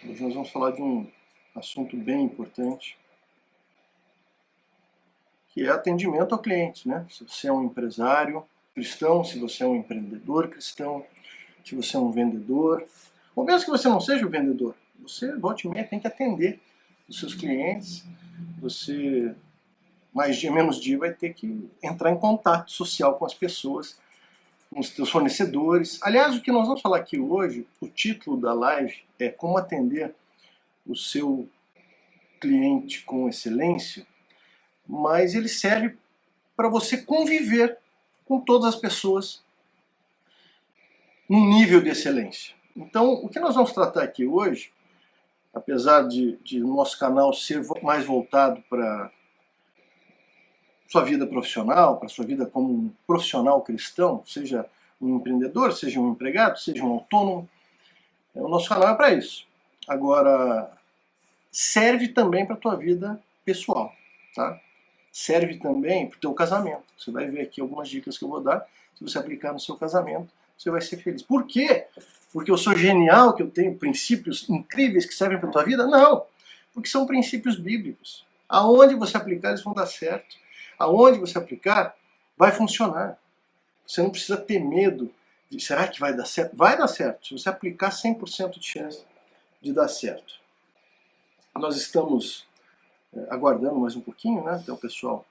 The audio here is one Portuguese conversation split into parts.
Hoje nós vamos falar de um assunto bem importante, que é atendimento ao cliente, né? Se você é um empresário cristão, se você é um empreendedor cristão, se você é um vendedor, ou mesmo que você não seja o vendedor, você, volta e meia, tem que atender os seus clientes, você, mais dia menos dia, vai ter que entrar em contato social com as pessoas, com os seus fornecedores. Aliás, o que nós vamos falar aqui hoje, o título da live é Como Atender o Seu Cliente com Excelência, mas ele serve para você conviver com todas as pessoas num nível de excelência. Então, o que nós vamos tratar aqui hoje, apesar de o nosso canal ser mais voltado para sua vida profissional, para sua vida como um profissional cristão, seja um empreendedor, seja um empregado, seja um autônomo, o nosso canal é para isso. Agora, serve também para a tua vida pessoal, tá? Serve também para o teu casamento. Você vai ver aqui algumas dicas que eu vou dar. Se você aplicar no seu casamento, você vai ser feliz. Por quê? Porque eu sou genial, que eu tenho princípios incríveis que servem para a tua vida? Não. Porque são princípios bíblicos. Aonde você aplicar, eles vão dar certo. Aonde você aplicar, vai funcionar. Você não precisa ter medo de, será que vai dar certo? Vai dar certo. Se você aplicar, 100% de chance de dar certo. Nós estamos aguardando mais um pouquinho, né, até o pessoal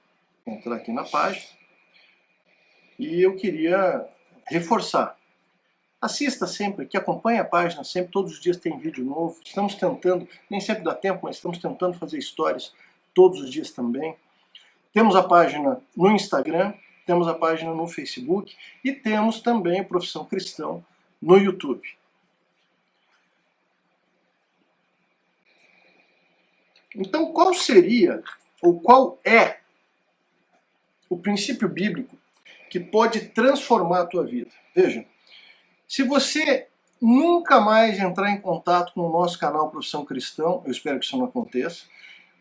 entrar aqui na página. E eu queria reforçar. Assista sempre, que acompanhe a página sempre, todos os dias tem vídeo novo. Estamos tentando, nem sempre dá tempo, mas estamos tentando fazer histórias todos os dias também. Temos a página no Instagram, temos a página no Facebook e temos também a Profissão Cristão no YouTube. Então, qual seria, ou qual é, o princípio bíblico que pode transformar a tua vida? Veja, se você nunca mais entrar em contato com o nosso canal Profissão Cristão, eu espero que isso não aconteça,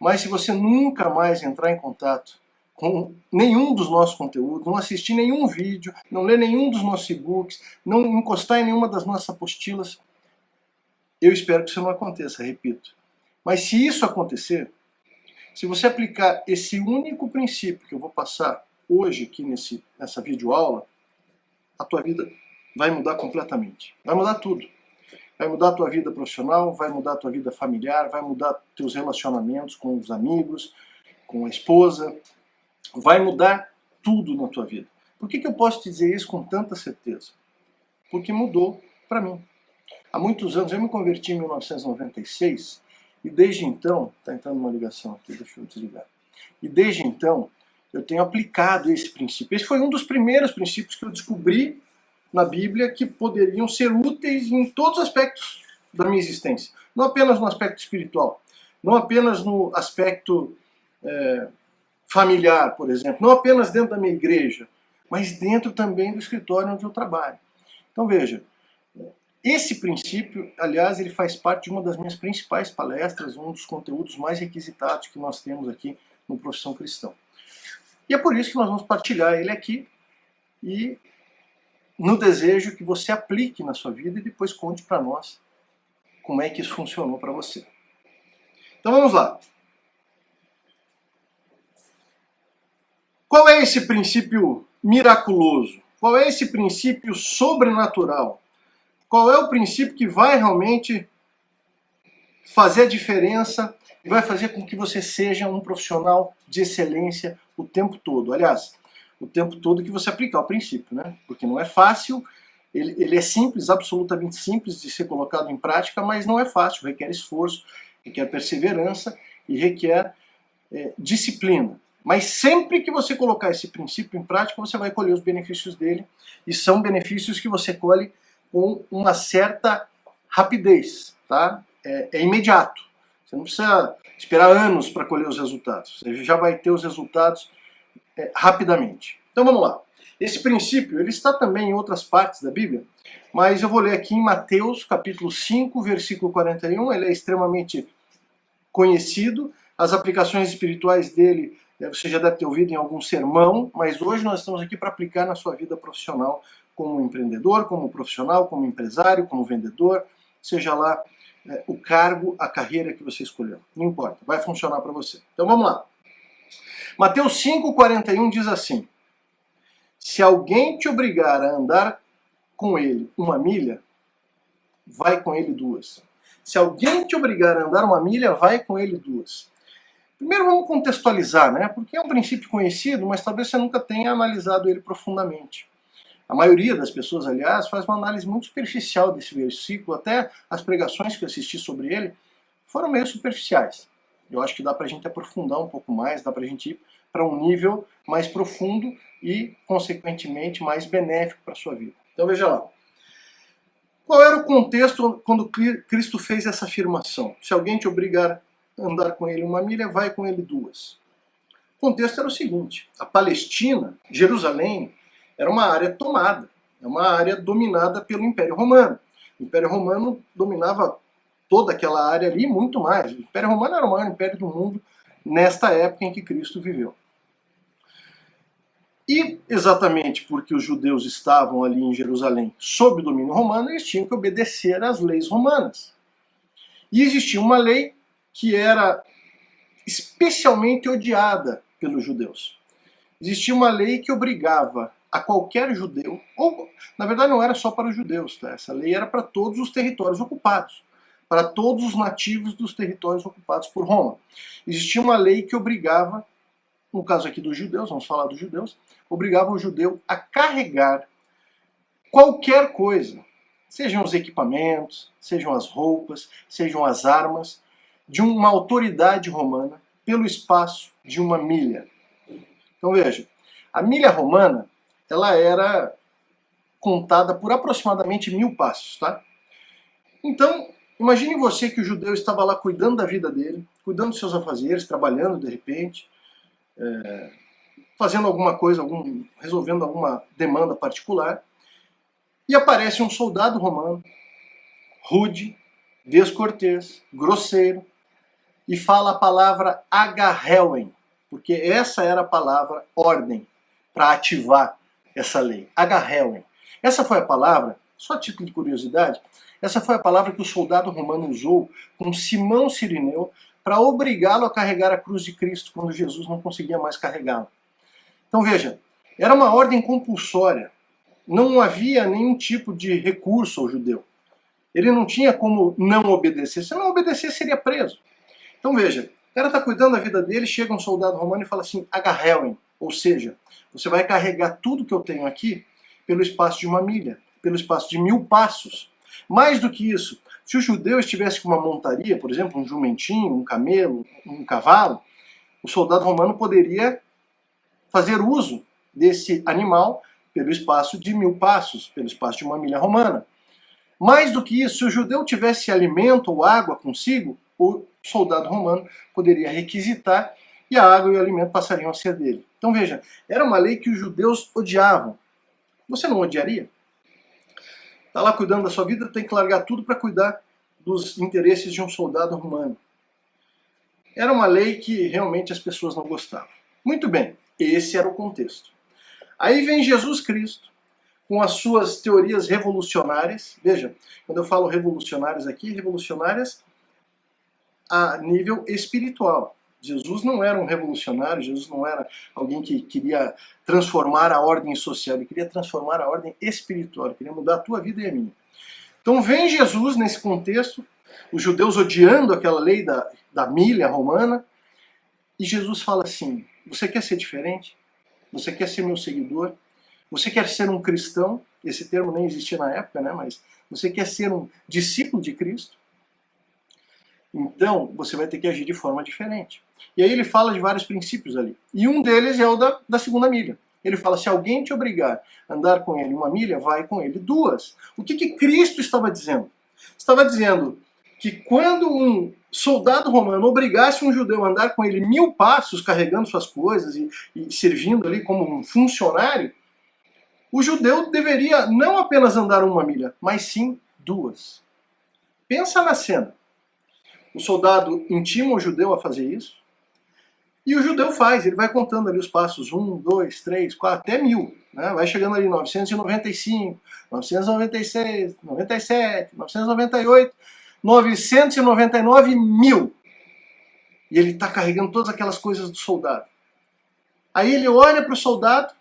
mas se você nunca mais entrar em contato com nenhum dos nossos conteúdos, não assistir nenhum vídeo, não ler nenhum dos nossos e-books, não encostar em nenhuma das nossas apostilas, eu espero que isso não aconteça, repito. Mas se isso acontecer, se você aplicar esse único princípio que eu vou passar hoje aqui nessa videoaula, a tua vida vai mudar completamente. Vai mudar tudo. Vai mudar a tua vida profissional, vai mudar a tua vida familiar, vai mudar teus relacionamentos com os amigos, com a esposa, vai mudar tudo na tua vida. Por que eu posso te dizer isso com tanta certeza? Porque mudou para mim. Há muitos anos, eu me converti em 1996, e desde então, está entrando uma ligação aqui, deixa eu desligar. E desde então, eu tenho aplicado esse princípio. Esse foi um dos primeiros princípios que eu descobri na Bíblia que poderiam ser úteis em todos os aspectos da minha existência. Não apenas no aspecto espiritual, não apenas no aspecto familiar, por exemplo, não apenas dentro da minha igreja, mas dentro também do escritório onde eu trabalho. Então veja, esse princípio, aliás, ele faz parte de uma das minhas principais palestras, um dos conteúdos mais requisitados que nós temos aqui no Profissão Cristão. E é por isso que nós vamos partilhar ele aqui e no desejo que você aplique na sua vida e depois conte para nós como é que isso funcionou para você. Então vamos lá. Qual é esse princípio miraculoso? Qual é esse princípio sobrenatural? Qual é o princípio que vai realmente fazer a diferença e vai fazer com que você seja um profissional de excelência o tempo todo? Aliás, o tempo todo que você aplicar o princípio, né? Porque não é fácil, ele é simples, absolutamente simples de ser colocado em prática, mas não é fácil, requer esforço, requer perseverança e requer disciplina. Mas sempre que você colocar esse princípio em prática, você vai colher os benefícios dele, e são benefícios que você colhe com uma certa rapidez, tá? É imediato. Você não precisa esperar anos para colher os resultados. Você já vai ter os resultados rapidamente. Então vamos lá. Esse princípio ele está também em outras partes da Bíblia, mas eu vou ler aqui em Mateus capítulo 5, versículo 41. Ele é extremamente conhecido. As aplicações espirituais dele você já deve ter ouvido em algum sermão, mas hoje nós estamos aqui para aplicar na sua vida profissional como empreendedor, como profissional, como empresário, como vendedor, seja lá o cargo, a carreira que você escolheu. Não importa, vai funcionar para você. Então vamos lá. Mateus 5,41 diz assim: se alguém te obrigar a andar com ele 1 milha, vai com ele 2. Se alguém te obrigar a andar 1 milha, vai com ele 2. Primeiro vamos contextualizar, né? Porque é um princípio conhecido, mas talvez você nunca tenha analisado ele profundamente. A maioria das pessoas, aliás, faz uma análise muito superficial desse versículo, até as pregações que eu assisti sobre ele foram meio superficiais. Eu acho que dá pra gente aprofundar um pouco mais, dá pra gente ir para um nível mais profundo e, consequentemente, mais benéfico para a sua vida. Então veja lá. Qual era o contexto quando Cristo fez essa afirmação? Se alguém te obrigar a andar com ele 1 milha, vai com ele 2. O contexto era o seguinte: a Palestina, Jerusalém, era uma área tomada, é uma área dominada pelo Império Romano. O Império Romano dominava toda aquela área ali e muito mais. O Império Romano era o maior império do mundo nesta época em que Cristo viveu. E exatamente porque os judeus estavam ali em Jerusalém sob domínio romano, eles tinham que obedecer às leis romanas. E existia uma lei que era especialmente odiada pelos judeus. Existia uma lei que obrigava a qualquer judeu, ou na verdade não era só para os judeus, tá? Essa lei era para todos os territórios ocupados, para todos os nativos dos territórios ocupados por Roma. Existia uma lei que obrigava, no caso aqui dos judeus, vamos falar dos judeus, obrigava o judeu a carregar qualquer coisa, sejam os equipamentos, sejam as roupas, sejam as armas, de uma autoridade romana pelo espaço de 1 milha. Então veja, a milha romana, ela era contada por aproximadamente 1000 passos, tá? Então, imagine você que o judeu estava lá cuidando da vida dele, cuidando dos seus afazeres, trabalhando de repente, fazendo alguma coisa, resolvendo alguma demanda particular, e aparece um soldado romano, rude, descortês, grosseiro, e fala a palavra agarrelem, porque essa era a palavra ordem para ativar essa lei. Agarrelem. Essa foi a palavra, só a título de curiosidade, essa foi a palavra que o soldado romano usou com Simão Cirineu para obrigá-lo a carregar a cruz de Cristo quando Jesus não conseguia mais carregá-la. Então veja, era uma ordem compulsória. Não havia nenhum tipo de recurso ao judeu. Ele não tinha como não obedecer. Se não obedecer, seria preso. Então veja, o cara está cuidando da vida dele, chega um soldado romano e fala assim, agarrelem, ou seja, você vai carregar tudo que eu tenho aqui pelo espaço de 1 milha, pelo espaço de 1000 passos. Mais do que isso, se o judeu estivesse com uma montaria, por exemplo, um jumentinho, um camelo, um cavalo, o soldado romano poderia fazer uso desse animal pelo espaço de 1000 passos, pelo espaço de 1 milha romana. Mais do que isso, se o judeu tivesse alimento ou água consigo, o soldado romano poderia requisitar e a água e o alimento passariam a ser dele. Então veja, era uma lei que os judeus odiavam. Você não odiaria? Está lá cuidando da sua vida, tem que largar tudo para cuidar dos interesses de um soldado romano. Era uma lei que realmente as pessoas não gostavam. Muito bem, esse era o contexto. Aí vem Jesus Cristo, com as suas teorias revolucionárias. Veja, quando eu falo revolucionárias aqui, revolucionárias a nível espiritual. Jesus não era um revolucionário, Jesus não era alguém que queria transformar a ordem social, ele queria transformar a ordem espiritual, ele queria mudar a tua vida e a minha. Então vem Jesus nesse contexto, os judeus odiando aquela lei da milha romana, e Jesus fala assim, você quer ser diferente? Você quer ser meu seguidor? Você quer ser um cristão? Esse termo nem existia na época, né? Mas você quer ser um discípulo de Cristo? Então, você vai ter que agir de forma diferente. E aí ele fala de vários princípios ali. E um deles é o da 2 milha. Ele fala, se alguém te obrigar a andar com ele 1 milha, vai com ele 2. O que Cristo estava dizendo? Estava dizendo que quando um soldado romano obrigasse um judeu a andar com ele 1000 passos, carregando suas coisas e servindo ali como um funcionário, o judeu deveria não apenas andar 1 milha, mas sim 2. Pensa na cena. O soldado intima o judeu a fazer isso, e o judeu faz, ele vai contando ali os passos, 1, 2, 3, 4, até 1000. Né? Vai chegando ali 995, 996, 97, 998, 999 mil. E ele está carregando todas aquelas coisas do soldado. Aí ele olha para o soldado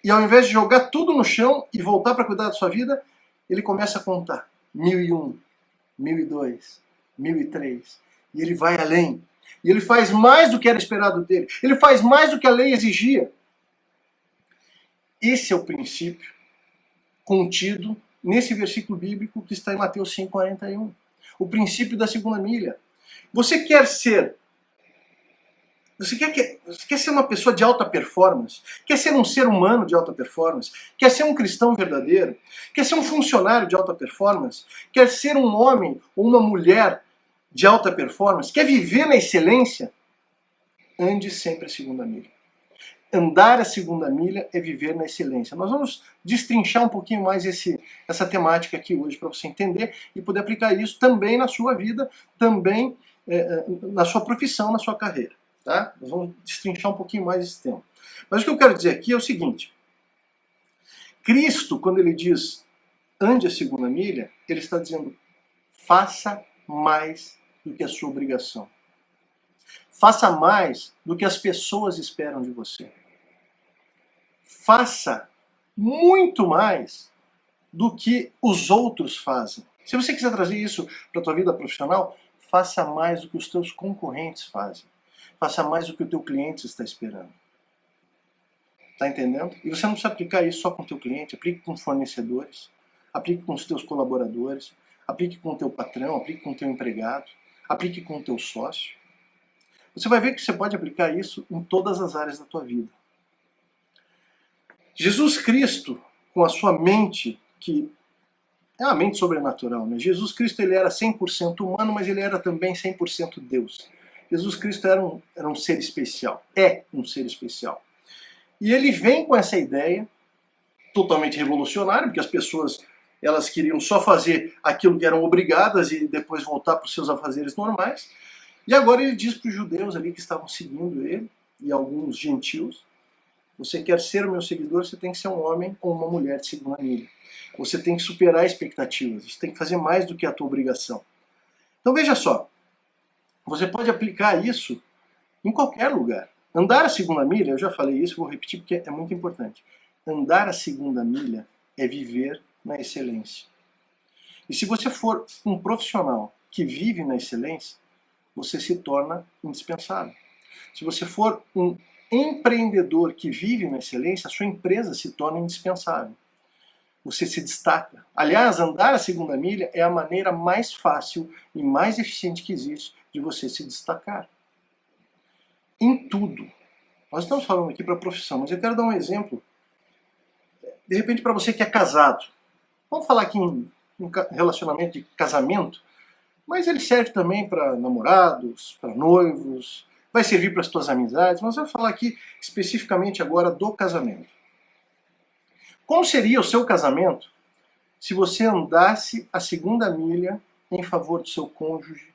e ao invés de jogar tudo no chão e voltar para cuidar da sua vida, ele começa a contar. 1001, 1002, 1003. E ele vai além. E ele faz mais do que era esperado dele. Ele faz mais do que a lei exigia. Esse é o princípio contido nesse versículo bíblico que está em Mateus 5,41. O princípio da segunda milha. Você quer ser uma pessoa de alta performance? Quer ser um ser humano de alta performance? Quer ser um cristão verdadeiro? Quer ser um funcionário de alta performance? Quer ser um homem ou uma mulher de alta performance? Quer viver na excelência? Ande sempre a segunda milha. Andar a segunda milha é viver na excelência. Nós vamos destrinchar um pouquinho mais essa temática aqui hoje para você entender e poder aplicar isso também na sua vida, também na sua profissão, na sua carreira. Tá? Nós vamos destrinchar um pouquinho mais esse tema. Mas o que eu quero dizer aqui é o seguinte. Cristo, quando ele diz ande a segunda milha, ele está dizendo faça mais do que a sua obrigação. Faça mais do que as pessoas esperam de você. Faça muito mais do que os outros fazem. Se você quiser trazer isso para a tua vida profissional, faça mais do que os teus concorrentes fazem. Faça mais do que o teu cliente está esperando. Está entendendo? E você não precisa aplicar isso só com o teu cliente, aplique com fornecedores, aplique com os teus colaboradores, aplique com o teu patrão, aplique com o teu empregado, aplique com o teu sócio. Você vai ver que você pode aplicar isso em todas as áreas da tua vida. Jesus Cristo, com a sua mente, que é uma mente sobrenatural, né? Jesus Cristo ele era 100% humano, mas ele era também 100% Deus. Jesus Cristo era um ser especial, é um ser especial. E ele vem com essa ideia totalmente revolucionária, porque as pessoas elas queriam só fazer aquilo que eram obrigadas e depois voltar para os seus afazeres normais. E agora ele diz para os judeus ali que estavam seguindo ele, e alguns gentios, você quer ser o meu seguidor, você tem que ser um homem ou uma mulher de segunda milha. Você tem que superar expectativas, você tem que fazer mais do que a tua obrigação. Então veja só, você pode aplicar isso em qualquer lugar. Andar a segunda milha, eu já falei isso, vou repetir porque é muito importante. Andar a segunda milha é viver na excelência. E se você for um profissional que vive na excelência, você se torna indispensável. Se você for um empreendedor que vive na excelência, a sua empresa se torna indispensável. Você se destaca. Aliás, andar a segunda milha é a maneira mais fácil e mais eficiente que existe de você se destacar. Em tudo. Nós estamos falando aqui para a profissão, mas eu quero dar um exemplo, de repente para você que é casado. Vamos falar aqui em relacionamento de casamento, mas ele serve também para namorados, para noivos, vai servir para as tuas amizades, mas vamos falar aqui especificamente agora do casamento. Como seria o seu casamento se você andasse a segunda milha em favor do seu cônjuge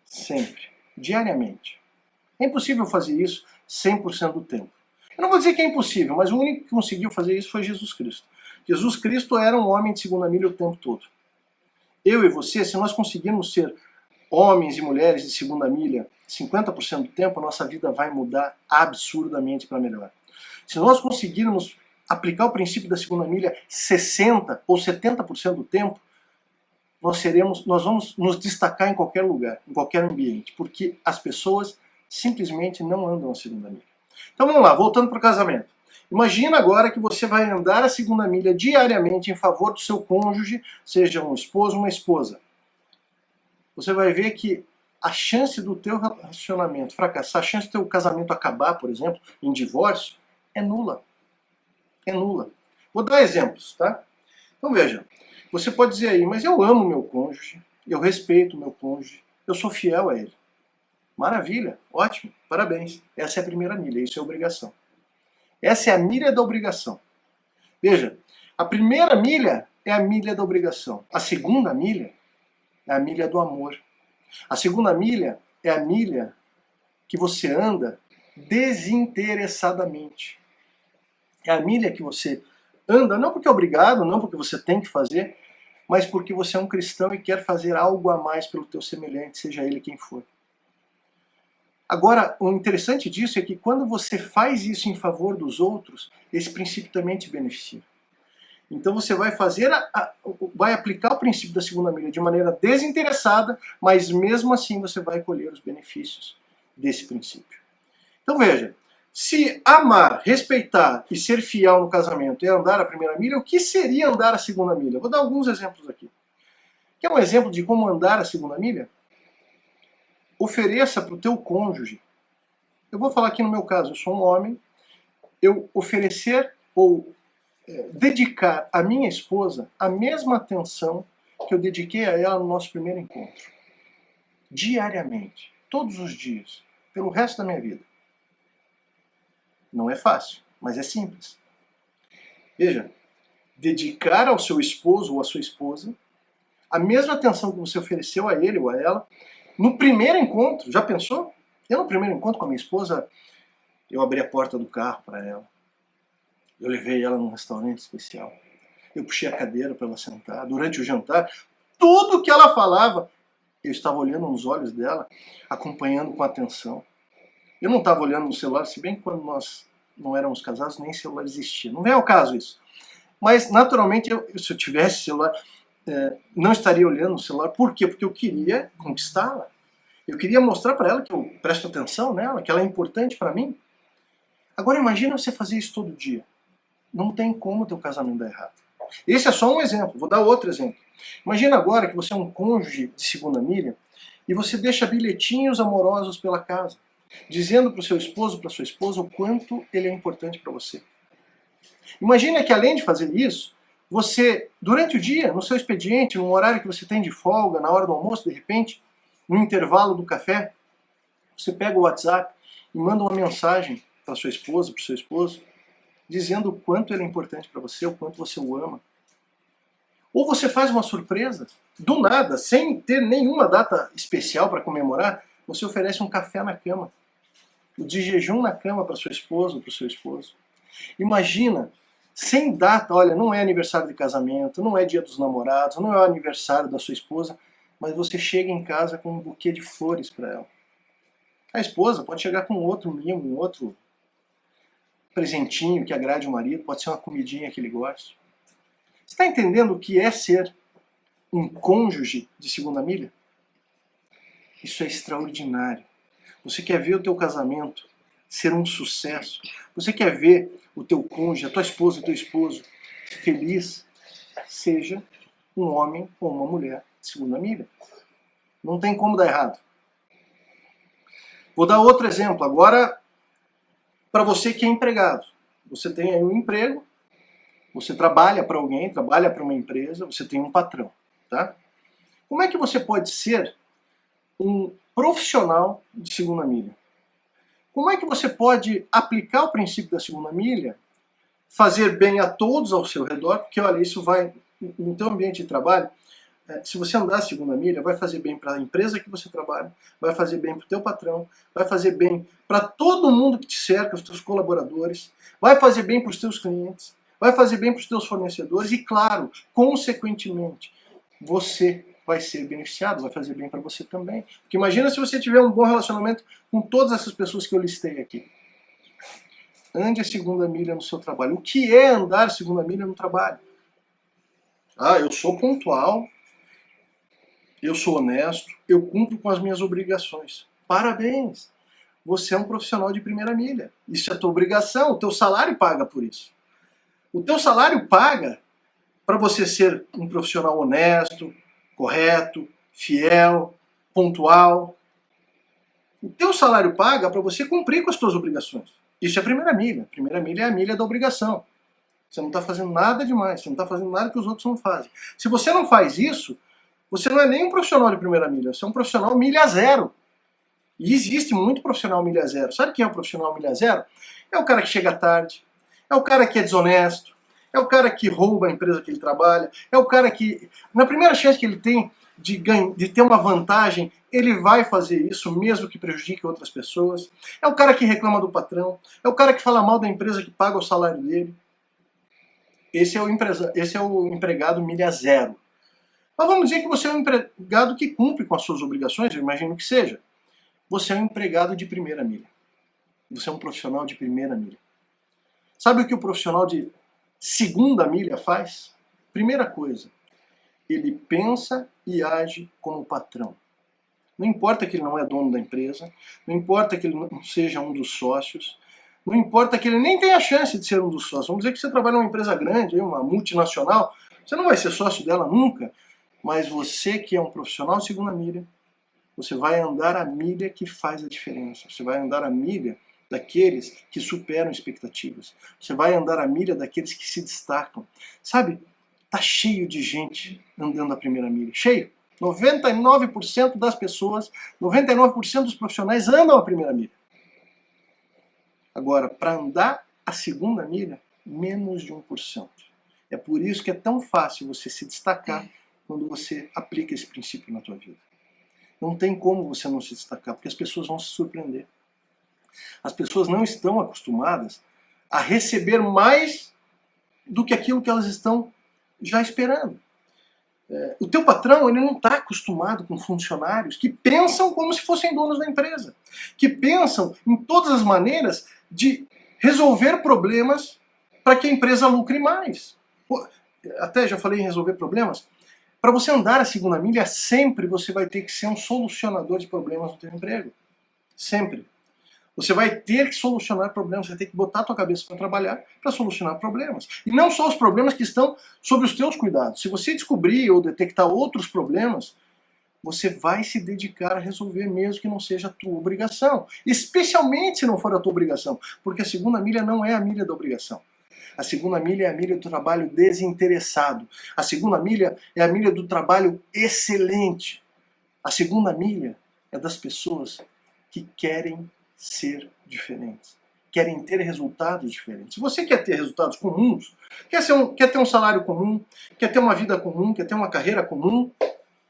sempre, diariamente? É impossível fazer isso 100% do tempo. Eu não vou dizer que é impossível, mas o único que conseguiu fazer isso foi Jesus Cristo. Jesus Cristo era um homem de segunda milha o tempo todo. Eu e você, se nós conseguirmos ser homens e mulheres de segunda milha 50% do tempo, a nossa vida vai mudar absurdamente para melhor. Se nós conseguirmos aplicar o princípio da segunda milha 60% ou 70% do tempo, nós vamos nos destacar em qualquer lugar, em qualquer ambiente, porque as pessoas simplesmente não andam a segunda milha. Então vamos lá, voltando para o casamento. Imagina agora que você vai andar a segunda milha diariamente em favor do seu cônjuge, seja um esposo ou uma esposa. Você vai ver que a chance do teu relacionamento fracassar, a chance do teu casamento acabar, por exemplo, em divórcio, é nula. É nula. Vou dar exemplos, tá? Então veja, você pode dizer aí, mas eu amo meu cônjuge, eu respeito meu cônjuge, eu sou fiel a ele. Maravilha, ótimo, parabéns. Essa é a primeira milha, isso é obrigação. Essa é a milha da obrigação. Veja, a primeira milha é a milha da obrigação. A segunda milha é a milha do amor. A segunda milha é a milha que você anda desinteressadamente. É a milha que você anda não porque é obrigado, não porque você tem que fazer, mas porque você é um cristão e quer fazer algo a mais pelo teu semelhante, seja ele quem for. Agora, o interessante disso é que quando você faz isso em favor dos outros, esse princípio também te beneficia. Então você vai vai aplicar o princípio da segunda milha de maneira desinteressada, mas mesmo assim você vai colher os benefícios desse princípio. Então veja, se amar, respeitar e ser fiel no casamento é andar a primeira milha, o que seria andar a segunda milha? Vou dar alguns exemplos aqui. Quer um exemplo de como andar a segunda milha? Ofereça para o teu cônjuge. Eu vou falar aqui no meu caso, eu sou um homem, eu oferecer ou dedicar à minha esposa a mesma atenção que eu dediquei a ela no nosso primeiro encontro. Diariamente, todos os dias, pelo resto da minha vida. Não é fácil, mas é simples. Veja, dedicar ao seu esposo ou à sua esposa a mesma atenção que você ofereceu a ele ou a ela no primeiro encontro. Já pensou? Eu no primeiro encontro com a minha esposa, eu abri a porta do carro para ela. Eu levei ela num restaurante especial. Eu puxei a cadeira para ela sentar. Durante o jantar, tudo que ela falava, eu estava olhando nos olhos dela, acompanhando com atenção. Eu não estava olhando no celular, se bem que quando nós não éramos casados, nem celular existia. Não vem ao caso isso. Mas, naturalmente, se eu tivesse celular, não estaria olhando no celular. Por quê? Porque eu queria conquistá-la. Eu queria mostrar para ela que eu presto atenção nela, que ela é importante para mim. Agora, imagina você fazer isso todo dia. Não tem como o teu casamento dar errado. Esse é só um exemplo. Vou dar outro exemplo. Imagina agora que você é um cônjuge de segunda milha e você deixa bilhetinhos amorosos pela casa, dizendo para o seu esposo, para sua esposa, o quanto ele é importante para você. Imagina que além de fazer isso, você, durante o dia, no seu expediente, no horário que você tem de folga, na hora do almoço, de repente, no intervalo do café, você pega o WhatsApp e manda uma mensagem para sua esposa, para o seu esposo, dizendo o quanto ele é importante para você, o quanto você o ama. Ou você faz uma surpresa, do nada, sem ter nenhuma data especial para comemorar, você oferece um café na cama, o de jejum na cama para sua esposa ou para o seu esposo. Imagina, sem data, olha, não é aniversário de casamento, não é dia dos namorados, não é o aniversário da sua esposa, mas você chega em casa com um buquê de flores para ela. A esposa pode chegar com outro mimo, um outro presentinho que agrade o marido, pode ser uma comidinha que ele goste. Você está entendendo o que é ser um cônjuge de segunda milha? Isso é extraordinário. Você quer ver o teu casamento ser um sucesso? Você quer ver o teu cônjuge, a tua esposa, o teu esposo feliz? Seja um homem ou uma mulher de segunda milha. Não tem como dar errado. Vou dar outro exemplo agora para você que é empregado. Você tem aí um emprego, você trabalha para alguém, trabalha para uma empresa, você tem um patrão, tá? Como é que você pode ser um profissional de segunda milha? Como é que você pode aplicar o princípio da segunda milha, fazer bem a todos ao seu redor, porque olha, isso vai, no teu ambiente de trabalho, se você andar a segunda milha, vai fazer bem para a empresa que você trabalha, vai fazer bem para o teu patrão, vai fazer bem para todo mundo que te cerca, os teus colaboradores, vai fazer bem para os teus clientes, vai fazer bem para os teus fornecedores e, claro, consequentemente, você vai ser beneficiado, vai fazer bem para você também. Porque imagina se você tiver um bom relacionamento com todas essas pessoas que eu listei aqui. Ande a segunda milha no seu trabalho. O que é andar a segunda milha no trabalho? Ah, eu sou pontual, eu sou honesto, eu cumpro com as minhas obrigações. Parabéns! Você é um profissional de primeira milha. Isso é a tua obrigação, o teu salário paga por isso. O teu salário paga para você ser um profissional honesto, correto, fiel, pontual. O teu salário paga para você cumprir com as tuas obrigações. Isso é a primeira milha. A primeira milha é a milha da obrigação. Você não está fazendo nada demais, você não está fazendo nada que os outros não fazem. Se você não faz isso, você não é nem um profissional de primeira milha, você é um profissional milha zero. E existe muito profissional milha zero. Sabe quem é o profissional milha zero? É o cara que chega tarde, é o cara que é desonesto, é o cara que rouba a empresa que ele trabalha, é o cara que, na primeira chance que ele tem de ter uma vantagem, ele vai fazer isso mesmo que prejudique outras pessoas. É o cara que reclama do patrão, é o cara que fala mal da empresa que paga o salário dele. Esse é o empregado milha zero. Mas vamos dizer que você é um empregado que cumpre com as suas obrigações, eu imagino que seja. Você é um empregado de primeira milha. Você é um profissional de primeira milha. Sabe o que o profissional de segunda milha faz? Primeira coisa, ele pensa e age como patrão. Não importa que ele não é dono da empresa, não importa que ele não seja um dos sócios, não importa que ele nem tenha a chance de ser um dos sócios. Vamos dizer que você trabalha numa empresa grande, uma multinacional, você não vai ser sócio dela nunca, mas você que é um profissional de segunda milha, você vai andar a milha que faz a diferença. Você vai andar a milha daqueles que superam expectativas. Você vai andar a milha daqueles que se destacam. Sabe, tá cheio de gente andando a primeira milha. Cheio. 99% das pessoas, 99% dos profissionais andam a primeira milha. Agora, para andar a segunda milha, menos de 1%. É por isso que é tão fácil você se destacar quando você aplica esse princípio na tua vida. Não tem como você não se destacar, porque as pessoas vão se surpreender. As pessoas não estão acostumadas a receber mais do que aquilo que elas estão já esperando. O teu patrão, ele não está acostumado com funcionários que pensam como se fossem donos da empresa, que pensam em todas as maneiras de resolver problemas para que a empresa lucre mais. Até já falei em resolver problemas. Para você andar a segunda milha, sempre você vai ter que ser um solucionador de problemas no teu emprego. Sempre. Você vai ter que solucionar problemas, você vai ter que botar a tua cabeça para trabalhar para solucionar problemas. E não só os problemas que estão sob os teus cuidados. Se você descobrir ou detectar outros problemas, você vai se dedicar a resolver mesmo que não seja a tua obrigação. Especialmente se não for a tua obrigação, porque a segunda milha não é a milha da obrigação. A segunda milha é a milha do trabalho desinteressado. A segunda milha é a milha do trabalho excelente. A segunda milha é das pessoas que querem ser diferentes, querem ter resultados diferentes. Se você quer ter resultados comuns, quer ter um salário comum, quer ter uma vida comum, quer ter uma carreira comum,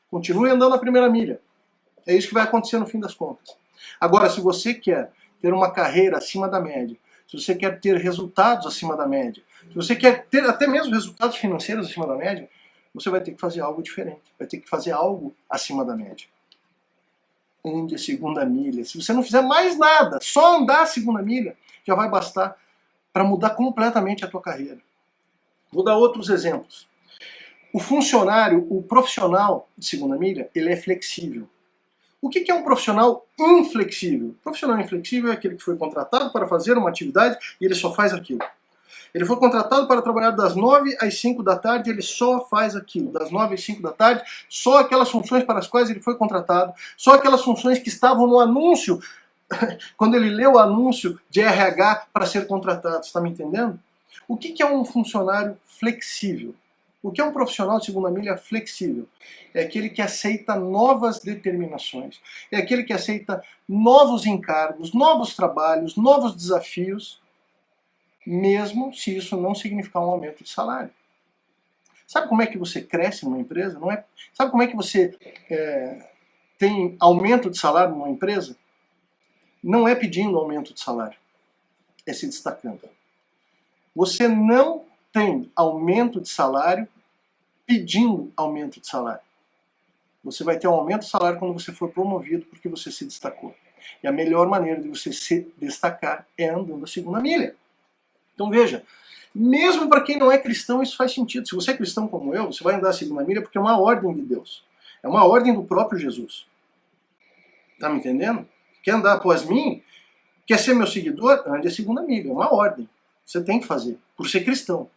continue andando a primeira milha. É isso que vai acontecer no fim das contas. Agora, se você quer ter uma carreira acima da média, se você quer ter resultados acima da média, se você quer ter até mesmo resultados financeiros acima da média, você vai ter que fazer algo diferente, vai ter que fazer algo acima da média. Ande a segunda milha. Se você não fizer mais nada, só andar a segunda milha, já vai bastar para mudar completamente a tua carreira. Vou dar outros exemplos. O funcionário, o profissional de segunda milha, ele é flexível. O que é um profissional inflexível? O profissional inflexível é aquele que foi contratado para fazer uma atividade e ele só faz aquilo. Ele foi contratado para trabalhar das 9 às 5 da tarde, ele só faz aquilo. Das 9 às 5 da tarde, só aquelas funções para as quais ele foi contratado, só aquelas funções que estavam no anúncio, quando ele leu o anúncio de RH para ser contratado. Você está me entendendo? O que é um funcionário flexível? O que é um profissional de segunda milha flexível? É aquele que aceita novas determinações, é aquele que aceita novos encargos, novos trabalhos, novos desafios, mesmo se isso não significar um aumento de salário. Sabe como é que você cresce numa empresa? Não é? Sabe como é que você tem aumento de salário numa empresa? Não é pedindo aumento de salário, é se destacando. Você não tem aumento de salário pedindo aumento de salário. Você vai ter um aumento de salário quando você for promovido porque você se destacou. E a melhor maneira de você se destacar é andando a segunda milha. Então veja, mesmo para quem não é cristão isso faz sentido. Se você é cristão como eu, você vai andar a segunda milha porque é uma ordem de Deus. É uma ordem do próprio Jesus. Tá me entendendo? Quer andar após mim? Quer ser meu seguidor? Ande a segunda milha. É uma ordem. Você tem que fazer, por ser cristão.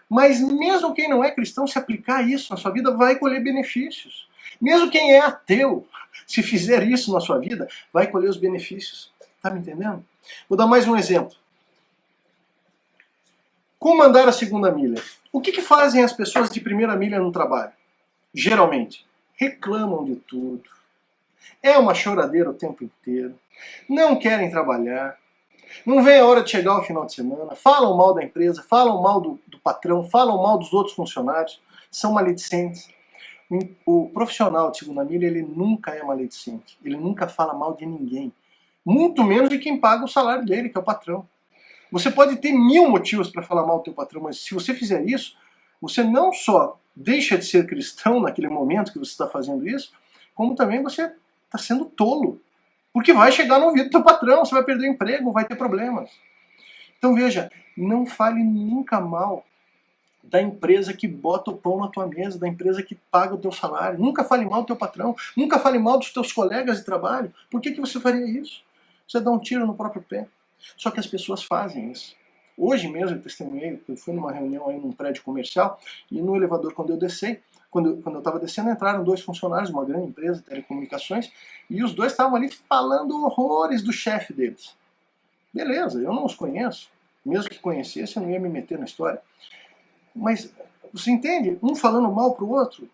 Mas mesmo quem não é cristão, se aplicar isso na sua vida, vai colher benefícios. Mesmo quem é ateu, se fizer isso na sua vida, vai colher os benefícios. Tá me entendendo? Vou dar mais um exemplo. Como andar a segunda milha? O que fazem as pessoas de primeira milha no trabalho? Geralmente, reclamam de tudo. É uma choradeira o tempo inteiro. Não querem trabalhar. Não vem a hora de chegar ao final de semana. Falam mal da empresa, falam mal do patrão, falam mal dos outros funcionários. São maledicentes. O profissional de segunda milha, ele nunca é maledicente. Ele nunca fala mal de ninguém. Muito menos de quem paga o salário dele, que é o patrão. Você pode ter 1000 motivos para falar mal do teu patrão, mas se você fizer isso, você não só deixa de ser cristão naquele momento que você está fazendo isso, como também você está sendo tolo. Porque vai chegar no ouvido do teu patrão, você vai perder o emprego, vai ter problemas. Então veja, não fale nunca mal da empresa que bota o pão na tua mesa, da empresa que paga o teu salário. Nunca fale mal do teu patrão, nunca fale mal dos teus colegas de trabalho. Por que você faria isso? Você dá um tiro no próprio pé. Só que as pessoas fazem isso. Hoje mesmo eu testemunhei, eu fui numa reunião aí num prédio comercial e no elevador quando eu desci, quando eu estava descendo, entraram dois funcionários de uma grande empresa de telecomunicações e os dois estavam ali falando horrores do chefe deles. Beleza, eu não os conheço. Mesmo que conhecesse, eu não ia me meter na história. Mas, você entende? Um falando mal pro outro,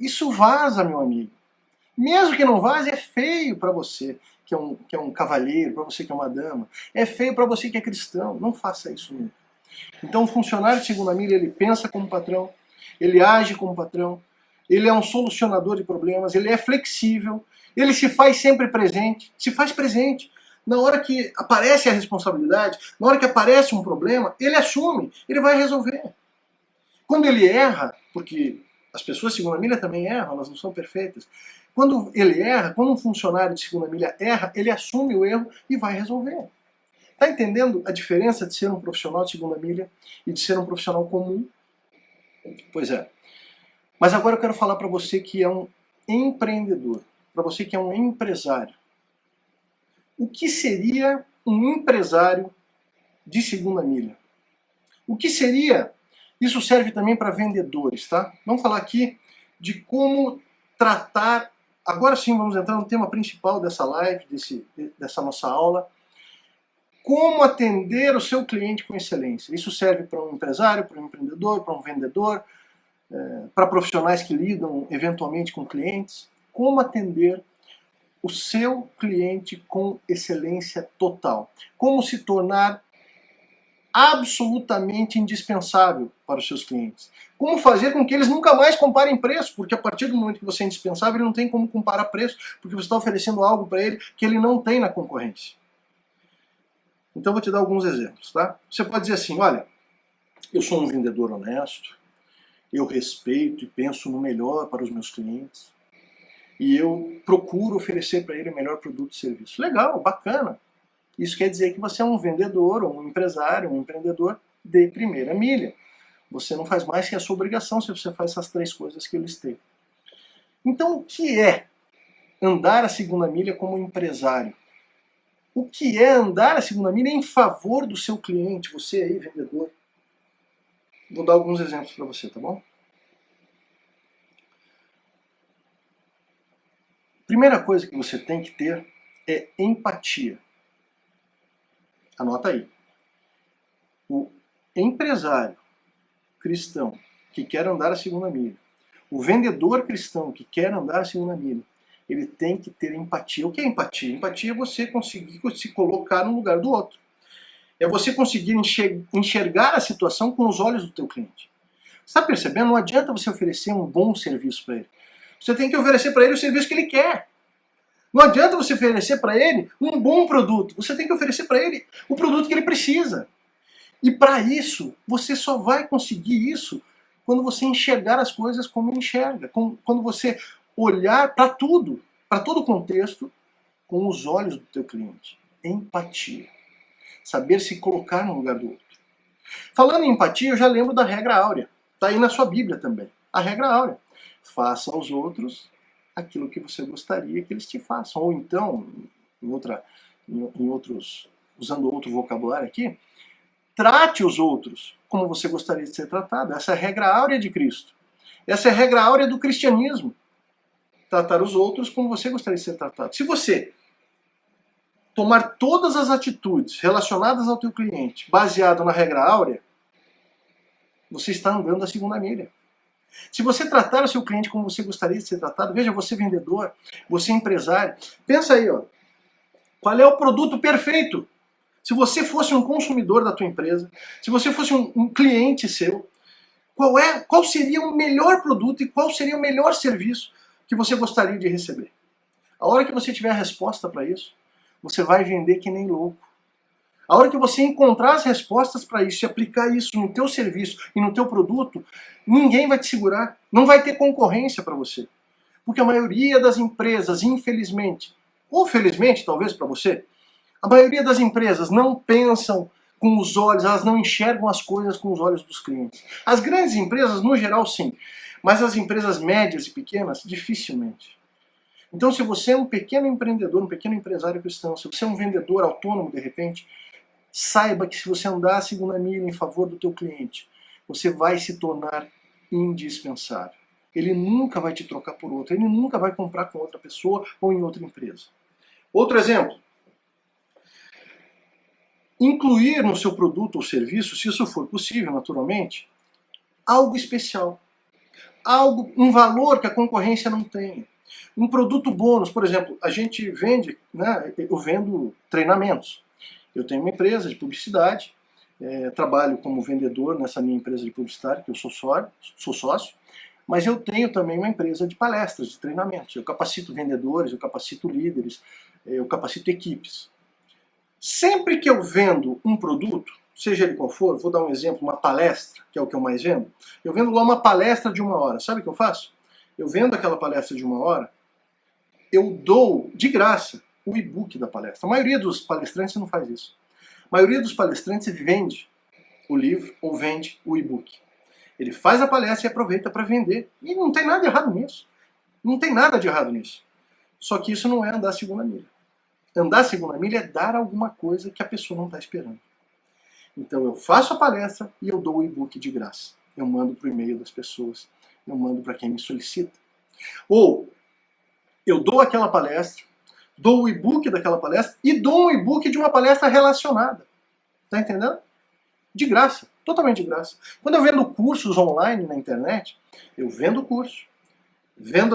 isso vaza, meu amigo. Mesmo que não vaze, é feio para você, que é um cavalheiro, para você que é uma dama. É feio para você que é cristão. Não faça isso nunca. Então, o funcionário de segunda milha, ele pensa como patrão, ele age como patrão, ele é um solucionador de problemas, ele é flexível, ele se faz sempre presente, se faz presente. Na hora que aparece a responsabilidade, na hora que aparece um problema, ele assume, ele vai resolver. Quando ele erra, porque as pessoas de segunda milha também erram, elas não são perfeitas. Quando ele erra, quando um funcionário de segunda milha erra, ele assume o erro e vai resolver. Está entendendo a diferença de ser um profissional de segunda milha e de ser um profissional comum? Pois é. Mas agora eu quero falar para você que é um empreendedor, para você que é um empresário. O que seria um empresário de segunda milha? O que seria? Isso serve também para vendedores, tá? Vamos falar aqui de como tratar. Agora sim, vamos entrar no tema principal dessa live, dessa nossa aula. Como atender o seu cliente com excelência. Isso serve para um empresário, para um empreendedor, para um vendedor, para profissionais que lidam eventualmente com clientes. Como atender o seu cliente com excelência total. Como se tornar absolutamente indispensável para os seus clientes. Como fazer com que eles nunca mais comparem preço, porque a partir do momento que você é indispensável, ele não tem como comparar preço, porque você está oferecendo algo para ele que ele não tem na concorrência. Então eu vou te dar alguns exemplos, tá? Você pode dizer assim, olha, eu sou um vendedor honesto, eu respeito e penso no melhor para os meus clientes, e eu procuro oferecer para ele o melhor produto e serviço. Legal, bacana. Isso quer dizer que você é um vendedor, ou um empresário, um empreendedor de primeira milha. Você não faz mais que a sua obrigação se você faz essas três coisas que eu listei. Então, o que é andar a segunda milha como empresário? O que é andar a segunda milha em favor do seu cliente, você aí, vendedor? Vou dar alguns exemplos para você, tá bom? Primeira coisa que você tem que ter é empatia. Anota aí. O empresário cristão que quer andar a segunda milha, o vendedor cristão que quer andar a segunda milha, ele tem que ter empatia. O que é empatia? Empatia é você conseguir se colocar no lugar do outro. É você conseguir enxergar a situação com os olhos do teu cliente. Você está percebendo? Não adianta você oferecer um bom serviço para ele. Você tem que oferecer para ele o serviço que ele quer. Não adianta você oferecer para ele um bom produto. Você tem que oferecer para ele o produto que ele precisa. E para isso, você só vai conseguir isso quando você enxergar as coisas como enxerga. Quando você olhar para tudo, para todo o contexto, com os olhos do teu cliente. Empatia. Saber se colocar no lugar do outro. Falando em empatia, eu já lembro da regra áurea. Está aí na sua Bíblia também. A regra áurea. Faça aos outros aquilo que você gostaria que eles te façam. Ou então, usando outro vocabulário aqui, trate os outros como você gostaria de ser tratado. Essa é a regra áurea de Cristo. Essa é a regra áurea do cristianismo. Tratar os outros como você gostaria de ser tratado. Se você tomar todas as atitudes relacionadas ao teu cliente baseado na regra áurea, você está andando a segunda milha. Se você tratar o seu cliente como você gostaria de ser tratado, veja, você vendedor, você empresário, pensa aí, ó, qual é o produto perfeito? Se você fosse um consumidor da tua empresa, se você fosse um cliente seu, qual seria o melhor produto e qual seria o melhor serviço que você gostaria de receber? A hora que você tiver a resposta para isso, você vai vender que nem louco. A hora que você encontrar as respostas para isso e aplicar isso no teu serviço e no teu produto, ninguém vai te segurar. Não vai ter concorrência para você. Porque a maioria das empresas, infelizmente, ou felizmente talvez para você, a maioria das empresas não pensam com os olhos, elas não enxergam as coisas com os olhos dos clientes. As grandes empresas, no geral, sim. Mas as empresas médias e pequenas, dificilmente. Então, se você é um pequeno empreendedor, um pequeno empresário cristão, se você é um vendedor autônomo, de repente, saiba que se você andar a segunda milha em favor do teu cliente, você vai se tornar indispensável. Ele nunca vai te trocar por outro, ele nunca vai comprar com outra pessoa ou em outra empresa. Outro exemplo. Incluir no seu produto ou serviço, se isso for possível, naturalmente, algo especial. Um valor que a concorrência não tem. Um produto bônus, por exemplo, a gente vende, né, eu vendo treinamentos. Eu tenho uma empresa de publicidade, trabalho como vendedor nessa minha empresa de publicidade, que eu sou sócio, mas eu tenho também uma empresa de palestras, de treinamentos. Eu capacito vendedores, eu capacito líderes, eu capacito equipes. Sempre que eu vendo um produto, seja ele qual for, vou dar um exemplo, uma palestra, que é o que eu mais vendo, eu vendo lá uma palestra de 1 hora. Sabe o que eu faço? Eu vendo aquela palestra de 1 hora, eu dou de graça o e-book da palestra. A maioria dos palestrantes não faz isso. A maioria dos palestrantes vende o livro ou vende o e-book. Ele faz a palestra e aproveita para vender. E não tem nada de errado nisso. Não tem nada de errado nisso. Só que isso não é andar a segunda milha. Andar a segunda milha é dar alguma coisa que a pessoa não está esperando. Então eu faço a palestra e eu dou o e-book de graça. Eu mando para o e-mail das pessoas. Eu mando para quem me solicita. Ou eu dou aquela palestra, dou o e-book daquela palestra e dou um e-book de uma palestra relacionada. Tá entendendo? De graça. Totalmente de graça. Quando eu vendo cursos online na internet, eu vendo o curso, vendo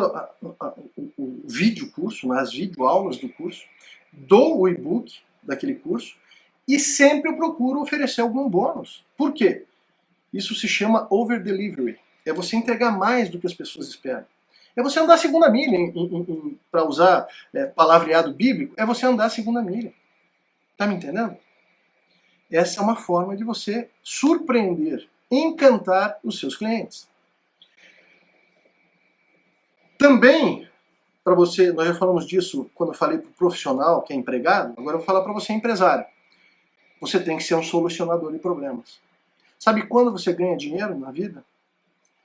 o vídeo curso, as videoaulas do curso, dou o e-book daquele curso e sempre eu procuro oferecer algum bônus. Por quê? Isso se chama over-delivery. É você entregar mais do que as pessoas esperam. É você andar a segunda milha, para usar palavreado bíblico, é você andar a segunda milha. Tá me entendendo? Essa é uma forma de você surpreender, encantar os seus clientes. Também, para você, nós já falamos disso quando eu falei para o profissional que é empregado, agora eu vou falar para você empresário. Você tem que ser um solucionador de problemas. Sabe quando você ganha dinheiro na vida?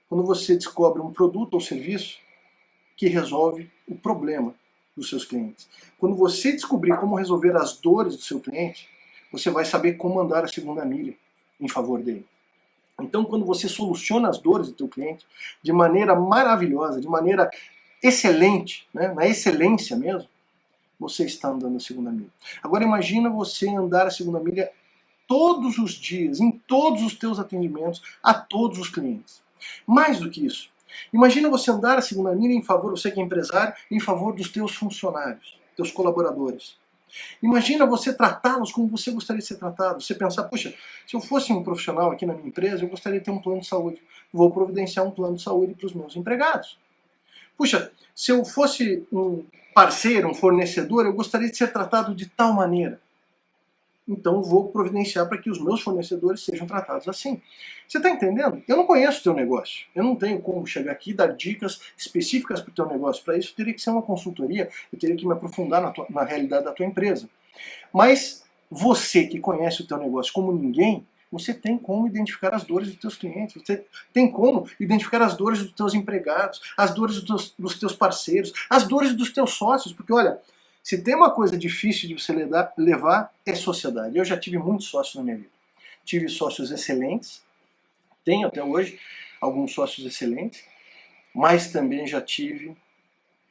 Quando você descobre um produto ou serviço que resolve o problema dos seus clientes. Quando você descobrir como resolver as dores do seu cliente, você vai saber como andar a segunda milha em favor dele. Então, quando você soluciona as dores do teu cliente de maneira maravilhosa, de maneira excelente, né, na excelência mesmo, você está andando a segunda milha. Agora imagina você andar a segunda milha todos os dias, em todos os teus atendimentos, a todos os clientes. Mais do que isso, imagina você andar a segunda milha em favor, você que é empresário, em favor dos teus funcionários, teus colaboradores. Imagina você tratá-los como você gostaria de ser tratado. Você pensar, puxa, se eu fosse um profissional aqui na minha empresa, eu gostaria de ter um plano de saúde. Vou providenciar um plano de saúde para os meus empregados. Puxa, se eu fosse um parceiro, um fornecedor, eu gostaria de ser tratado de tal maneira. Então eu vou providenciar para que os meus fornecedores sejam tratados assim. Você está entendendo? Eu não conheço o teu negócio. Eu não tenho como chegar aqui e dar dicas específicas para o teu negócio. Para isso teria que ser uma consultoria, eu teria que me aprofundar na realidade da tua empresa. Mas você que conhece o teu negócio como ninguém, você tem como identificar as dores dos teus clientes, você tem como identificar as dores dos teus empregados, as dores dos teus parceiros, as dores dos teus sócios, porque olha, se tem uma coisa difícil de você levar, é sociedade. Eu já tive muitos sócios na minha vida. Tive sócios excelentes, tenho até hoje alguns sócios excelentes, mas também já tive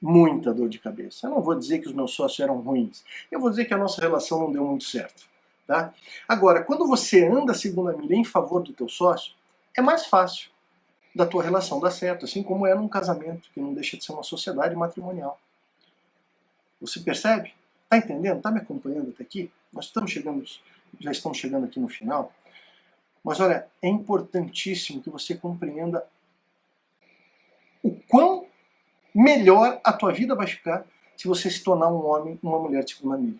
muita dor de cabeça. Eu não vou dizer que os meus sócios eram ruins, eu vou dizer que a nossa relação não deu muito certo. Tá? Agora, quando você anda a segunda milha em favor do teu sócio, é mais fácil da tua relação dar certo, assim como é num casamento, que não deixa de ser uma sociedade matrimonial. Você percebe? Está entendendo? Está me acompanhando até aqui? Nós já estamos chegando aqui no final. Mas olha, é importantíssimo que você compreenda o quão melhor a tua vida vai ficar se você se tornar um homem, uma mulher de segunda milha.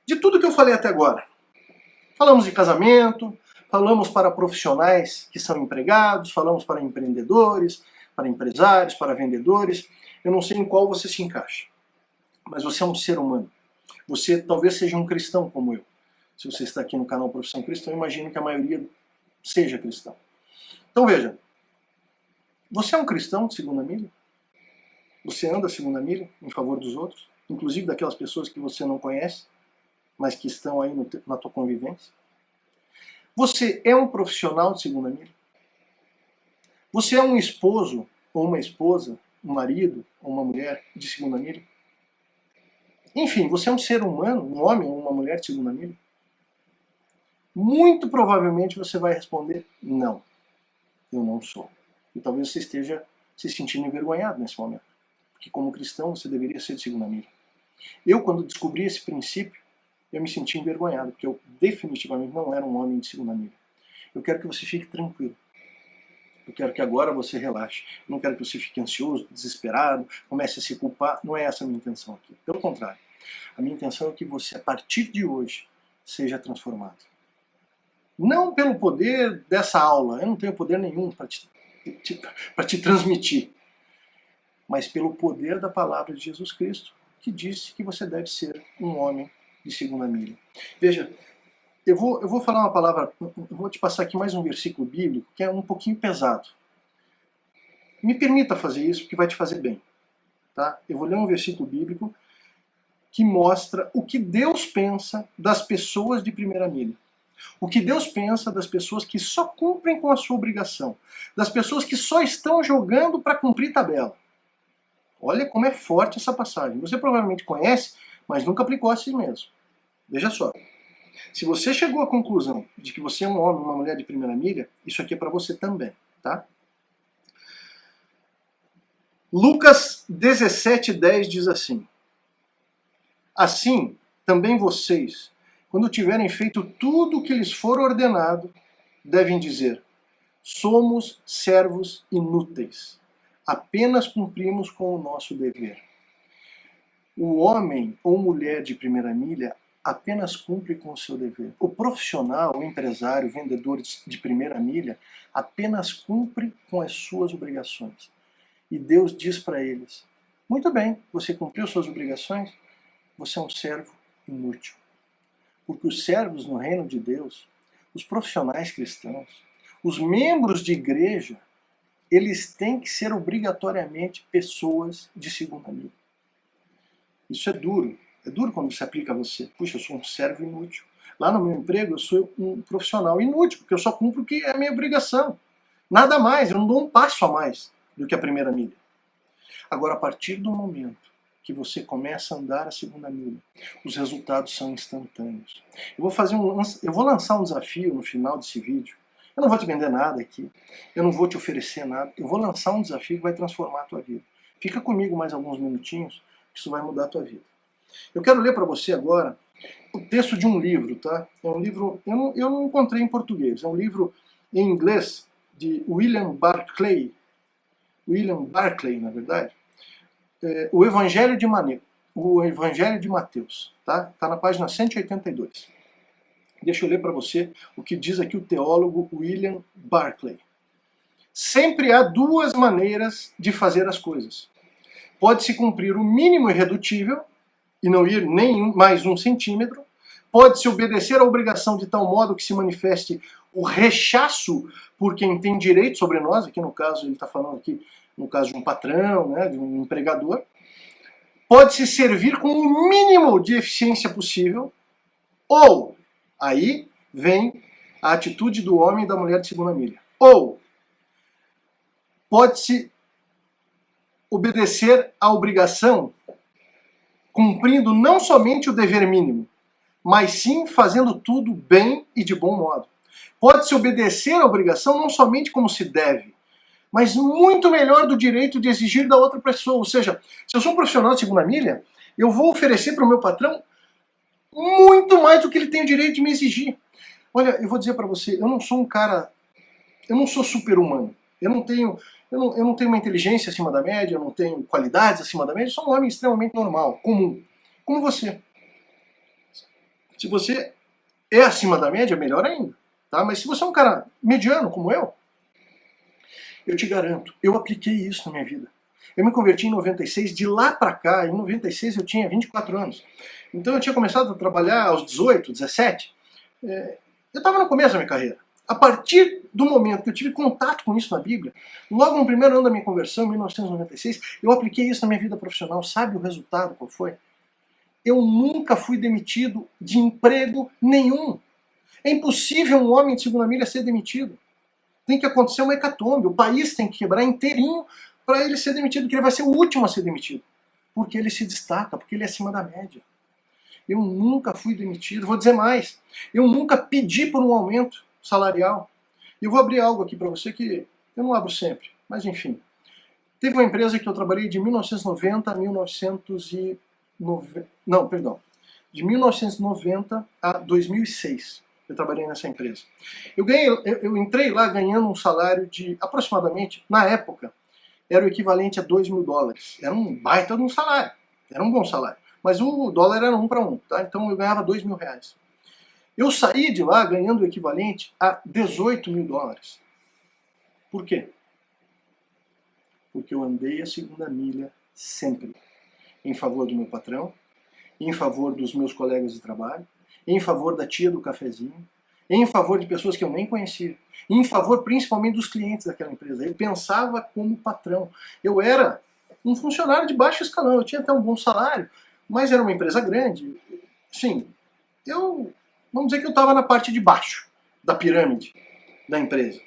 De tudo que eu falei até agora, Falamos de casamento, falamos para profissionais que são empregados, falamos para empreendedores, para empresários, para vendedores. Eu não sei em qual você se encaixa, mas você é um ser humano. Você talvez seja um cristão como eu. Se você está aqui no canal Profissão Cristã, eu imagino que a maioria seja cristão. Então veja, você é um cristão de segunda milha? Você anda a segunda milha em favor dos outros? Inclusive daquelas pessoas que você não conhece, mas que estão aí na tua convivência? Você é um profissional de segunda milha? Você é um esposo ou uma esposa, um marido ou uma mulher de segunda milha? Enfim, você é um ser humano, um homem ou uma mulher de segunda milha? Muito provavelmente você vai responder não, eu não sou. E talvez você esteja se sentindo envergonhado nesse momento, porque como cristão você deveria ser de segunda milha. Eu, quando descobri esse princípio, eu me senti envergonhado, porque eu definitivamente não era um homem de segunda milha. Eu quero que você fique tranquilo. Eu quero que agora você relaxe. Eu não quero que você fique ansioso, desesperado, comece a se culpar. Não é essa a minha intenção aqui. Pelo contrário. A minha intenção é que você, a partir de hoje, seja transformado. Não pelo poder dessa aula. Eu não tenho poder nenhum para te transmitir. Mas pelo poder da palavra de Jesus Cristo, que disse que você deve ser um homem de segunda milha. Veja, eu vou falar uma palavra, eu vou te passar aqui mais um versículo bíblico que é um pouquinho pesado. Me permita fazer isso, porque vai te fazer bem. Tá? Eu vou ler um versículo bíblico que mostra o que Deus pensa das pessoas de primeira milha. O que Deus pensa das pessoas que só cumprem com a sua obrigação. Das pessoas que só estão jogando para cumprir tabela. Olha como é forte essa passagem. Você provavelmente conhece, mas nunca aplicou a si mesmo. Veja só. Se você chegou à conclusão de que você é um homem, uma mulher de primeira milha, isso aqui é para você também, tá? Lucas 17:10 diz assim: assim, também vocês, quando tiverem feito tudo o que lhes for ordenado, devem dizer: somos servos inúteis, apenas cumprimos com o nosso dever. O homem ou mulher de primeira milha apenas cumpre com o seu dever. O profissional, o empresário, o vendedor de primeira milha apenas cumpre com as suas obrigações. E Deus diz para eles: muito bem, você cumpriu suas obrigações, você é um servo inútil. Porque os servos no reino de Deus, os profissionais cristãos, os membros de igreja, eles têm que ser obrigatoriamente pessoas de segunda milha. Isso é duro. É duro quando se aplica a você. Puxa, eu sou um servo inútil. Lá no meu emprego eu sou um profissional inútil, porque eu só cumpro o que é a minha obrigação. Nada mais, eu não dou um passo a mais do que a primeira milha. Agora, a partir do momento que você começa a andar a segunda milha, os resultados são instantâneos. Eu vou lançar um desafio no final desse vídeo. Eu não vou te vender nada aqui, eu não vou te oferecer nada. Eu vou lançar um desafio que vai transformar a tua vida. Fica comigo mais alguns minutinhos, que isso vai mudar a tua vida. Eu quero ler para você agora o texto de um livro, tá? É um livro, eu não encontrei em português, é um livro em inglês de William Barclay, na verdade, o Evangelho de Mateus, tá? Tá na página 182. Deixa eu ler para você o que diz aqui o teólogo William Barclay. Sempre há duas maneiras de fazer as coisas. Pode-se cumprir o mínimo irredutível e não ir nem mais 1 centímetro. Pode-se obedecer à obrigação de tal modo que se manifeste o rechaço por quem tem direito sobre nós. Aqui no caso, ele está falando aqui, no caso de um patrão, né, de um empregador. Pode-se servir com o mínimo de eficiência possível. Ou, aí vem a atitude do homem e da mulher de segunda milha. Ou, pode-se obedecer à obrigação cumprindo não somente o dever mínimo, mas sim fazendo tudo bem e de bom modo. Pode-se obedecer à obrigação não somente como se deve, mas muito melhor do direito de exigir da outra pessoa. Ou seja, se eu sou um profissional de segunda milha, eu vou oferecer para o meu patrão muito mais do que ele tem o direito de me exigir. Olha, eu vou dizer para você, eu não sou um cara, eu não sou super-humano. Eu não tenho uma inteligência acima da média, eu não tenho qualidades acima da média, eu sou um homem extremamente normal, comum, como você. Se você é acima da média, melhor ainda. Tá? Mas se você é um cara mediano, como eu te garanto, eu apliquei isso na minha vida. Eu me converti em 96, de lá para cá, em 96 eu tinha 24 anos. Então eu tinha começado a trabalhar aos 18, 17. Eu estava no começo da minha carreira. A partir do momento que eu tive contato com isso na Bíblia, logo no primeiro ano da minha conversão, em 1996, eu apliquei isso na minha vida profissional. Sabe o resultado qual foi? Eu nunca fui demitido de emprego nenhum. É impossível um homem de segunda milha ser demitido. Tem que acontecer uma hecatombe. O país tem que quebrar inteirinho para ele ser demitido, porque ele vai ser o último a ser demitido. Porque ele se destaca, porque ele é acima da média. Eu nunca fui demitido. Vou dizer mais. Eu nunca pedi por um aumento salarial. E eu vou abrir algo aqui para você que eu não abro sempre. Mas enfim. Teve uma empresa que eu trabalhei de 1990 a 1990. Não, perdão. De 1990 a 2006. Eu trabalhei nessa empresa. Eu entrei lá ganhando um salário de aproximadamente, na época, era o equivalente a $2.000. Era um baita de um salário. Era um bom salário. Mas o dólar era 1 para 1, tá? Então eu ganhava R$2.000. Eu saí de lá ganhando o equivalente a $18.000. Por quê? Porque eu andei a segunda milha sempre. Em favor do meu patrão, em favor dos meus colegas de trabalho, em favor da tia do cafezinho, em favor de pessoas que eu nem conhecia, em favor principalmente dos clientes daquela empresa. Eu pensava como patrão. Eu era um funcionário de baixo escalão, eu tinha até um bom salário, mas era uma empresa grande. Sim, vamos dizer que eu estava na parte de baixo da pirâmide da empresa.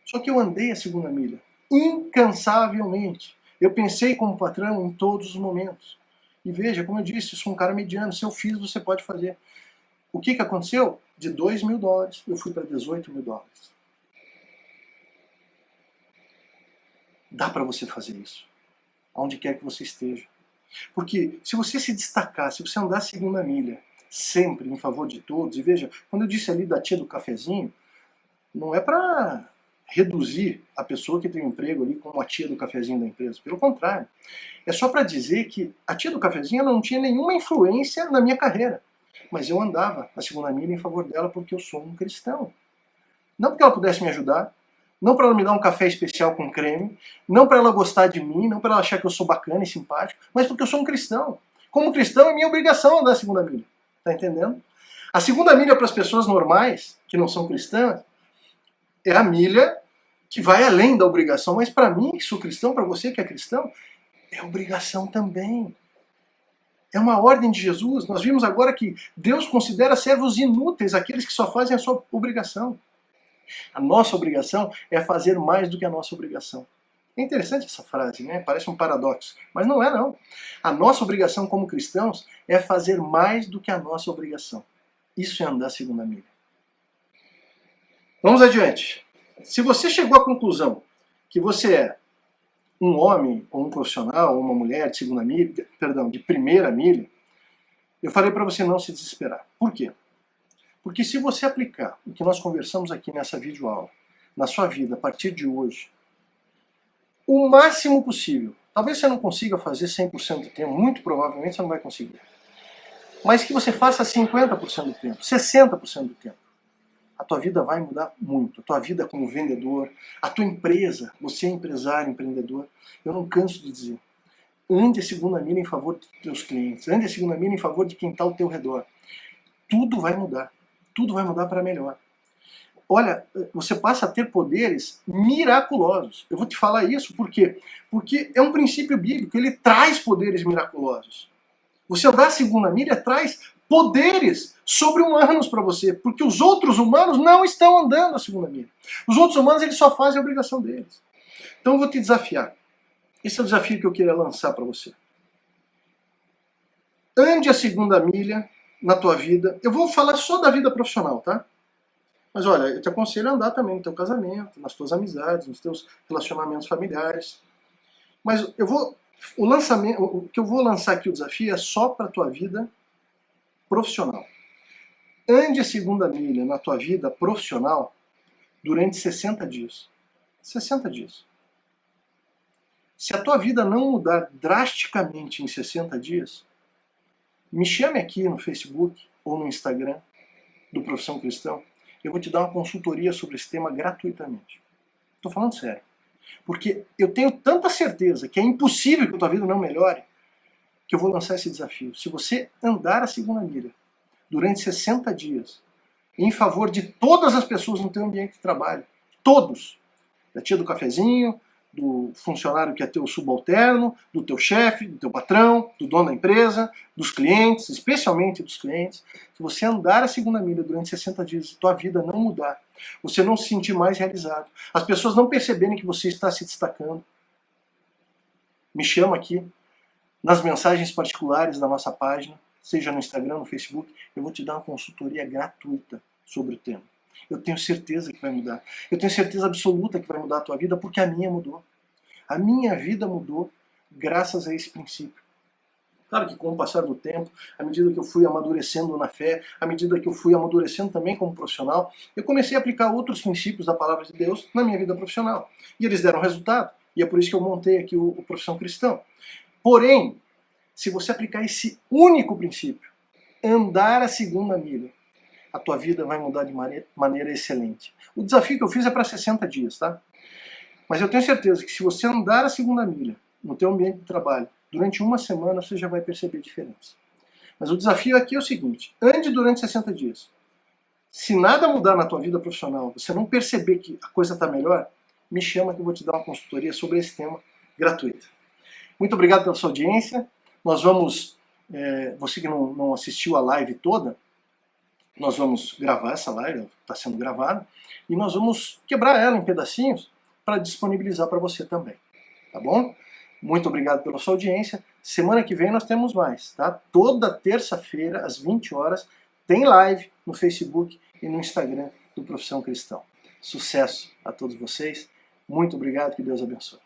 Só que eu andei a segunda milha, incansavelmente. Eu pensei como patrão em todos os momentos. E veja, como eu disse, eu sou um cara mediano. Se eu fiz, você pode fazer. O que aconteceu? De $2.000, eu fui para $18.000. Dá para você fazer isso, aonde quer que você esteja. Porque se você se destacar, se você andar a segunda milha, sempre em favor de todos, e veja, quando eu disse ali da tia do cafezinho, não é para reduzir a pessoa que tem um emprego ali como a tia do cafezinho da empresa. Pelo contrário. É só para dizer que a tia do cafezinho não tinha nenhuma influência na minha carreira. Mas eu andava a segunda milha em favor dela porque eu sou um cristão. Não porque ela pudesse me ajudar, não para ela me dar um café especial com creme, não para ela gostar de mim, não para ela achar que eu sou bacana e simpático, mas porque eu sou um cristão. Como cristão é minha obrigação andar a segunda milha. Tá entendendo? A segunda milha para as pessoas normais, que não são cristãs, é a milha que vai além da obrigação, mas para mim, que sou cristão, para você que é cristão, é obrigação também. É uma ordem de Jesus. Nós vimos agora que Deus considera servos inúteis aqueles que só fazem a sua obrigação. A nossa obrigação é fazer mais do que a nossa obrigação. É interessante essa frase, né? Parece um paradoxo, mas não é não. A nossa obrigação como cristãos é fazer mais do que a nossa obrigação. Isso é andar a segunda milha. Vamos adiante. Se você chegou à conclusão que você é um homem ou um profissional ou uma mulher de segunda milha, perdão, de primeira milha, eu falei para você não se desesperar. Por quê? Porque se você aplicar o que nós conversamos aqui nessa videoaula na sua vida a partir de hoje, o máximo possível, talvez você não consiga fazer 100% do tempo, muito provavelmente você não vai conseguir, mas que você faça 50% do tempo, 60% do tempo, a tua vida vai mudar muito. A tua vida como vendedor, a tua empresa, você é empresário, empreendedor, eu não canso de dizer, ande a segunda milha em favor dos teus clientes, ande a segunda milha em favor de quem está ao teu redor. Tudo vai mudar para melhor. Olha, você passa a ter poderes miraculosos. Eu vou te falar isso por quê? Porque é um princípio bíblico, ele traz poderes miraculosos. Você andar a segunda milha traz poderes sobre-humanos para você, porque os outros humanos não estão andando a segunda milha. Os outros humanos eles só fazem a obrigação deles. Então eu vou te desafiar. Esse é o desafio que eu queria lançar para você. Ande a segunda milha na tua vida. Eu vou falar só da vida profissional, tá? Mas olha, eu te aconselho a andar também no teu casamento, nas tuas amizades, nos teus relacionamentos familiares. Mas o que eu vou lançar aqui o desafio é só para a tua vida profissional. Ande a segunda milha na tua vida profissional durante 60 dias. 60 dias. Se a tua vida não mudar drasticamente em 60 dias, me chame aqui no Facebook ou no Instagram do Profissão Cristão, eu vou te dar uma consultoria sobre esse tema gratuitamente. Estou falando sério. Porque eu tenho tanta certeza que é impossível que a tua vida não melhore, que eu vou lançar esse desafio. Se você andar a segunda milha durante 60 dias, em favor de todas as pessoas no teu ambiente de trabalho, todos, da tia do cafezinho, do funcionário que é teu subalterno, do teu chefe, do teu patrão, do dono da empresa, dos clientes, especialmente dos clientes, se você andar a segunda milha durante 60 dias e tua vida não mudar, você não se sentir mais realizado, as pessoas não perceberem que você está se destacando, me chama aqui nas mensagens particulares da nossa página, seja no Instagram, no Facebook, eu vou te dar uma consultoria gratuita sobre o tema. Eu tenho certeza que vai mudar. Eu tenho certeza absoluta que vai mudar a tua vida, porque a minha mudou. A minha vida mudou graças a esse princípio. Claro que com o passar do tempo, à medida que eu fui amadurecendo na fé, à medida que eu fui amadurecendo também como profissional, eu comecei a aplicar outros princípios da Palavra de Deus na minha vida profissional. E eles deram resultado. E é por isso que eu montei aqui o Profissão Cristão. Porém, se você aplicar esse único princípio, andar a segunda milha, a tua vida vai mudar de maneira excelente. O desafio que eu fiz é para 60 dias, tá? Mas eu tenho certeza que se você andar a segunda milha no teu ambiente de trabalho, durante uma semana você já vai perceber a diferença. Mas o desafio aqui é o seguinte, ande durante 60 dias. Se nada mudar na tua vida profissional, você não perceber que a coisa está melhor, me chama que eu vou te dar uma consultoria sobre esse tema gratuita. Muito obrigado pela sua audiência. Nós vamos, você que não assistiu a live toda, nós vamos gravar essa live, está sendo gravada, e nós vamos quebrar ela em pedacinhos para disponibilizar para você também, tá bom? Muito obrigado pela sua audiência. Semana que vem nós temos mais, tá? Toda terça-feira, às 20 horas, tem live no Facebook e no Instagram do Profissão Cristão. Sucesso a todos vocês. Muito obrigado, que Deus abençoe.